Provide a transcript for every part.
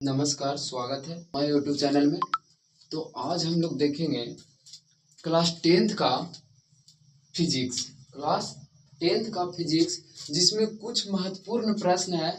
नमस्कार, स्वागत है हमारे यूट्यूब चैनल में। तो आज हम लोग देखेंगे क्लास टेंथ का फिजिक्स जिसमें कुछ महत्वपूर्ण प्रश्न है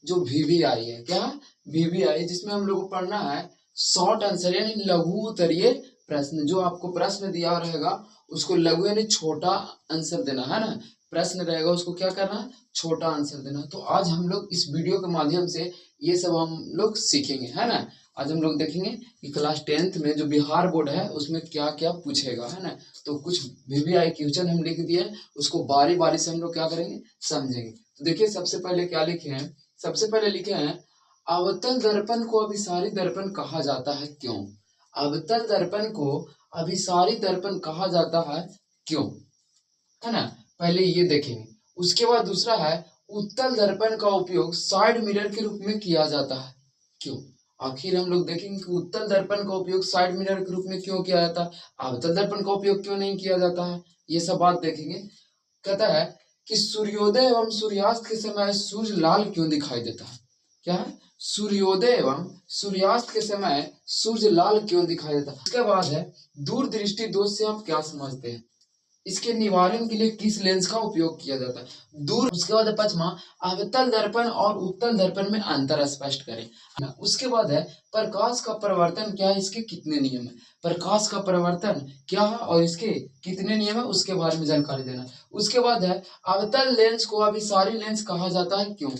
जो वीवीआई है। क्या वीवीआई, जिसमें हम लोग को पढ़ना है शॉर्ट आंसर यानी लघु उत्तरीय प्रश्न। जो आपको प्रश्न दिया रहेगा उसको लघु यानी छोटा आंसर देना है ना। प्रश्न रहेगा उसको क्या करना है, छोटा आंसर देना। तो आज हम लोग इस वीडियो के माध्यम से ये सब हम लोग सीखेंगे, है ना। आज हम लोग देखेंगे कि क्लास टेंथ में जो बिहार बोर्ड है उसमें क्या क्या पूछेगा, है ना। तो कुछ वीवीआई क्वेश्चन हम लिख दिए, उसको बारी बारी से हम लोग क्या करेंगे, समझेंगे। तो देखिए सबसे पहले क्या लिखे हैं, सबसे पहले लिखे हैं अवतल दर्पण को अभिसारी दर्पण कहा जाता है क्यों। अवतल दर्पण को अभिसारी दर्पण कहा जाता है क्यों, है ना। पहले ये देखेंगे। उसके बाद दूसरा है उत्तल दर्पण का उपयोग साइड मिरर के रूप में किया जाता है क्यों। आखिर हम लोग देखेंगे कि उत्तल दर्पण का उपयोग साइड मिरर के रूप में क्यों किया जाता है, अवतल दर्पण का उपयोग क्यों नहीं किया जाता है, ये सब बात देखेंगे। कहता है कि सूर्योदय एवं सूर्यास्त के समय सूर्य लाल क्यों दिखाई देता है। क्या है, सूर्योदय एवं सूर्यास्त के समय सूर्य लाल क्यों दिखाई देता है। उसके बाद है दूरदृष्टि दोष से आप क्या समझते हैं, इसके निवारण के लिए किस लेंस का उपयोग किया जाता है। दूर। उसके बाद पांचवा अवतल दर्पण और उत्तल दर्पण में अंतर स्पष्ट करें। उसके बाद है प्रकाश का परिवर्तन क्या है, इसके कितने नियम है। प्रकाश का परिवर्तन क्या है और इसके कितने नियम है उसके बारे में जानकारी देना। उसके बाद है अवतल लेंस को अभिसारी लेंस कहा जाता है क्यों।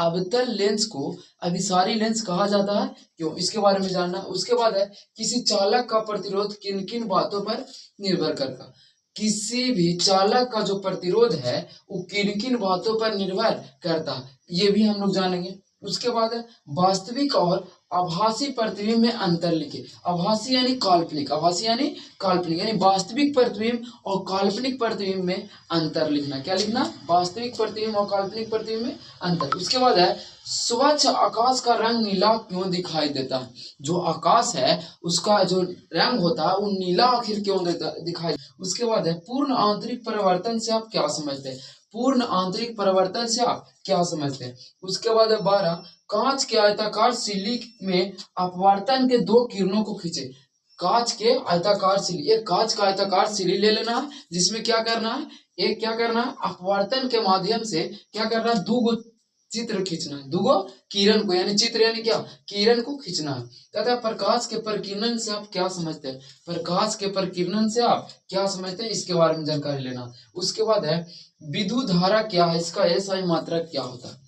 अवतल लेंस को अभिसारी लेंस कहा जाता है क्यों, इसके बारे में जानना। उसके बाद है किसी चालक का प्रतिरोध किन किन बातों पर निर्भर करता। किसी भी चालक का जो प्रतिरोध है वो किन किन बातों पर निर्भर करता है, ये भी हम लोग जानेंगे। उसके बाद है वास्तविक और आभासी प्रतिबिंब में अंतर लिखे। आभासी यानी काल्पनिक, आभासी यानी काल्पनिक यानी वास्तविक प्रतिबिंब और काल्पनिक प्रतिबिंब में अंतर लिखना। क्या लिखना, वास्तविक प्रतिबिंब और काल्पनिक प्रतिबिंब में अंतर। उसके बाद है स्वच्छ आकाश का रंग नीला क्यों दिखाई देता है। जो आकाश है उसका जो रंग होता है वो नीला आखिर क्यों दिखाई। उसके बाद है पूर्ण आंतरिक परिवर्तन से आप क्या समझते हैं। पूर्ण आंतरिक परिवर्तन से आप क्या समझते हैं। उसके बाद है 12 कांच के आयताकार सिल्ली में अपवर्तन के दो किरणों को खींचे। कांच के आयताकार सिल्ली, एक कांच का आयताकार सिल्ली ले लेना है जिसमें क्या करना है, एक क्या करना है अपवर्तन के माध्यम से क्या करना है, दो चित्र खींचना है, दो किरण को यानी चित्र यानी क्या, किरण को खींचना है। तथा प्रकाश के प्रकीर्णन से आप क्या समझते हैं। प्रकाश के प्रकीर्णन से आप क्या समझते हैं इसके बारे में जानकारी लेना। उसके बाद है विद्युत धारा क्या है, इसका एसआई मात्रक क्या होता है।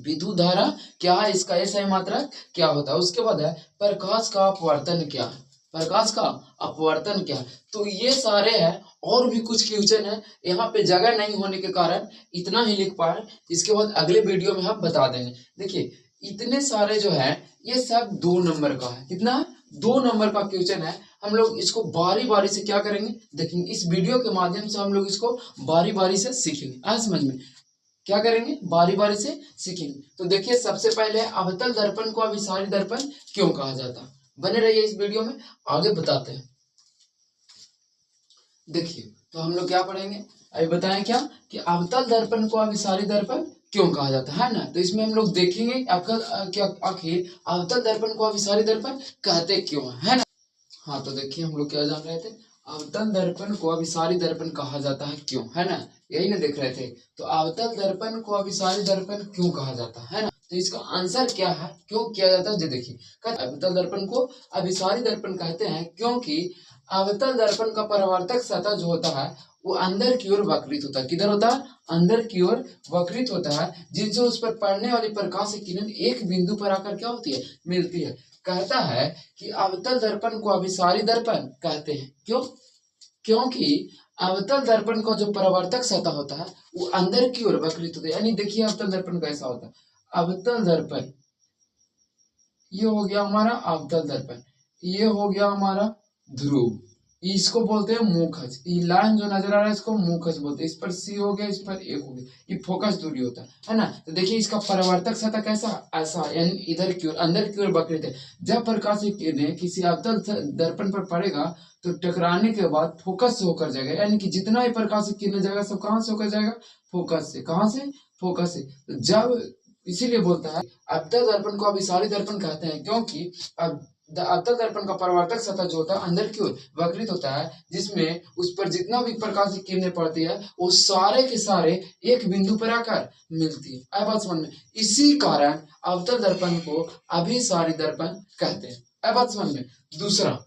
विद्युत धारा क्या है, इसका एसआई मात्रक क्या होता है। उसके बाद है प्रकाश का अपवर्तन क्या है, प्रकाश का अपवर्तन क्या है। तो ये सारे हैं और भी कुछ क्वेश्चन है, यहाँ पे जगह नहीं होने के कारण इतना ही लिख पाए, इसके बाद अगले वीडियो में हम बता देंगे। देखिए इतने सारे जो है ये सब 2 नंबर का है। कितना, 2 नंबर का क्वेश्चन है। हम लोग इसको बारी बारी से क्या करेंगे देखेंगे, इस वीडियो के माध्यम से हम लोग इसको बारी बारी से सीखेंगे। आज समझ में क्या करेंगे, बारी बारी से सीखेंगे। तो देखिए सबसे पहले अवतल दर्पण को अभिसारी दर्पण क्यों कहा जाता है। बने रहिए इस वीडियो में, आगे बताते हैं। देखिए तो हम लोग क्या पढ़ेंगे, अभी बताएं क्या कि अवतल दर्पण को अभिसारी दर्पण क्यों कहा जाता है ना। तो इसमें हम लोग देखेंगे आखिर अवतल दर्पण को अभिसारी दर्पण कहते क्यों है ना। हाँ तो देखिए हम लोग क्या जान रहे थे, अवतल दर्पण को अभिसारी दर्पण कहा जाता है क्यों, है ना, यही ना देख रहे थे। तो अवतल दर्पण को अभिसारी दर्पण क्यों कहा जाता है ना, तो इसका आंसर क्या है, क्यों किया जाता है। देखिए अवतल दर्पण को अभिसारी दर्पण कहते हैं क्योंकि अवतल दर्पण का परावर्तक सतह जो होता है वो अंदर की ओर वक्रित होता है। किधर होता है, अंदर की ओर वक्रित होता है, जिनसे उस पर पड़ने वाली प्रकाश की किरण एक बिंदु पर आकर क्या होती है, मिलती है। कहता है कि अवतल दर्पण को अभिसारी दर्पण कहते हैं क्यों, क्योंकि अवतल दर्पण का जो परावर्तक सतह होता है वो अंदर की ओर वक्रित होता है। यानी देखिए अवतल दर्पण कैसा होता है, अवतल दर्पण ये हो गया हमारा अवतल दर्पण, ये हो गया हमारा ध्रुव, इसको बोलते हैं मुखज। ये लाइन जो नजर आ रहा है इसको मुखज बोलते हैं। इस पर सी हो गया, इस पर एक हो गया, ये फोकस दूरी होता है ना। तो देखिए इसका परावर्तक सतह कैसा, ऐसा यानी इधर की ओर अंदर की ओर वक्रित है। जब प्रकाश की किरणें किसी अवतल दर्पण पर पड़ेगा तो टकराने के बाद फोकस से होकर जाएगा, यानी कि जितना भी प्रकाश की किरणें जाएगा सब कहाँ से होकर जाएगा, फोकस से। कहाँ से, फोकस से। जब इसीलिए बोलता है अवतल दर्पण को अभिसारी दर्पण कहते हैं, क्योंकि अवतल दर्पण का परावर्तक सतह जो होता है अंदर की ओर वक्रित होता है, जिसमें उस पर जितना भी प्रकाश की किरणें पड़ती है वो सारे के सारे एक बिंदु पर आकर मिलती है। अब बात समझ में, इसी कारण अवतल दर्पण को अभिसारी दर्पण कहते हैं। अब बात समझ में। दूसरा,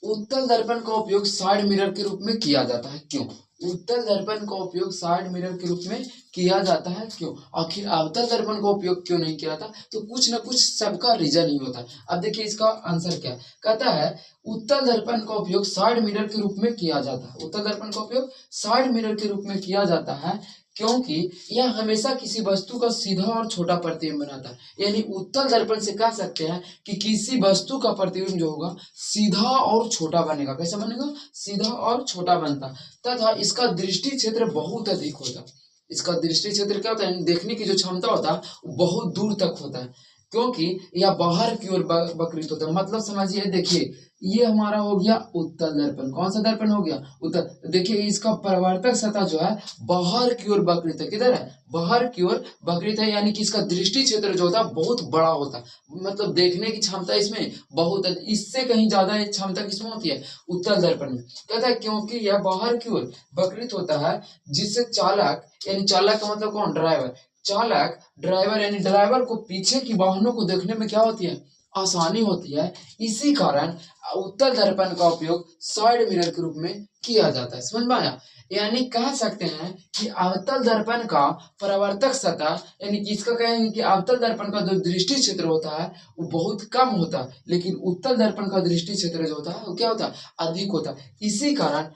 उत्तल दर्पण का उपयोग साइड मिरर के रूप में किया जाता है, क्यों? उत्तल दर्पण का उपयोग साइड मिरर के रूप में किया जाता है, क्यों? आखिर अवतल दर्पण का उपयोग क्यों नहीं किया था? तो कुछ ना कुछ सबका रीजन ही होता है। अब देखिए इसका आंसर क्या कहता है, उत्तल दर्पण का उपयोग साइड मिरर के रूप में किया जाता है। उत्तल दर्पण का उपयोग साइड मिरर के रूप में किया जाता है क्योंकि यह हमेशा किसी वस्तु का सीधा और छोटा प्रतिबिंब बनाता है। यानी उत्तल दर्पण से कह सकते हैं कि किसी वस्तु का प्रतिबिंब जो होगा सीधा और छोटा बनेगा। कैसे बनेगा? सीधा और छोटा बनता, तथा इसका दृष्टि क्षेत्र बहुत अधिक होता। इसका दृष्टि क्षेत्र क्या होता है? देखने की जो क्षमता होता है वो बहुत दूर तक होता है, क्योंकि यह बाहर की ओर वक्रित होता है। मतलब समझिए, देखिए ये हमारा हो गया उत्तल दर्पण। कौन सा दर्पण हो गया? उत्तल। देखिए इसका परावर्तक सतह जो है बाहर की ओर वक्रित है। किधर है? बाहर की ओर वक्रित है, यानी कि इसका दृष्टि क्षेत्र जो होता है बहुत बड़ा होता है। मतलब देखने की क्षमता इसमें बहुत है, इससे कहीं ज्यादा क्षमता किसमें होती है? उत्तल दर्पण में। कहता है क्योंकि यह बाहर की ओर वक्रित होता है, जिससे चालक, यानी चालक का मतलब कौन? ड्राइवर। चालक, ड्राइवर यानी ड्राइवर को पीछे की वाहनों को देखने में क्या होती है? आसानी होती है। इसी कारण उत्तल दर्पण का उपयोग साइड मिरर के रूप में किया जाता है। समझ में आया? यानी कह सकते हैं कि अवतल दर्पण का परावर्तक सतह, यानी कि इसका कहेंगे कि अवतल दर्पण का जो दृष्टि क्षेत्र होता है वो बहुत कम होता है, लेकिन उत्तल दर्पण का दृष्टि क्षेत्र जो होता है वो क्या होता है? अधिक होता है। इसी कारण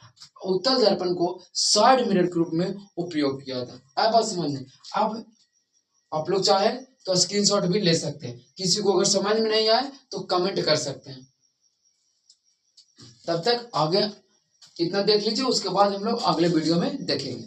उत्तल दर्पण को साइड मिरर के रूप में उपयोग किया था। अब बात समझने। अब आप लोग चाहे तो स्क्रीनशॉट भी ले सकते हैं। किसी को अगर समझ में नहीं आए तो कमेंट कर सकते हैं। तब तक आगे इतना देख लीजिए, उसके बाद हम लोग अगले वीडियो में देखेंगे।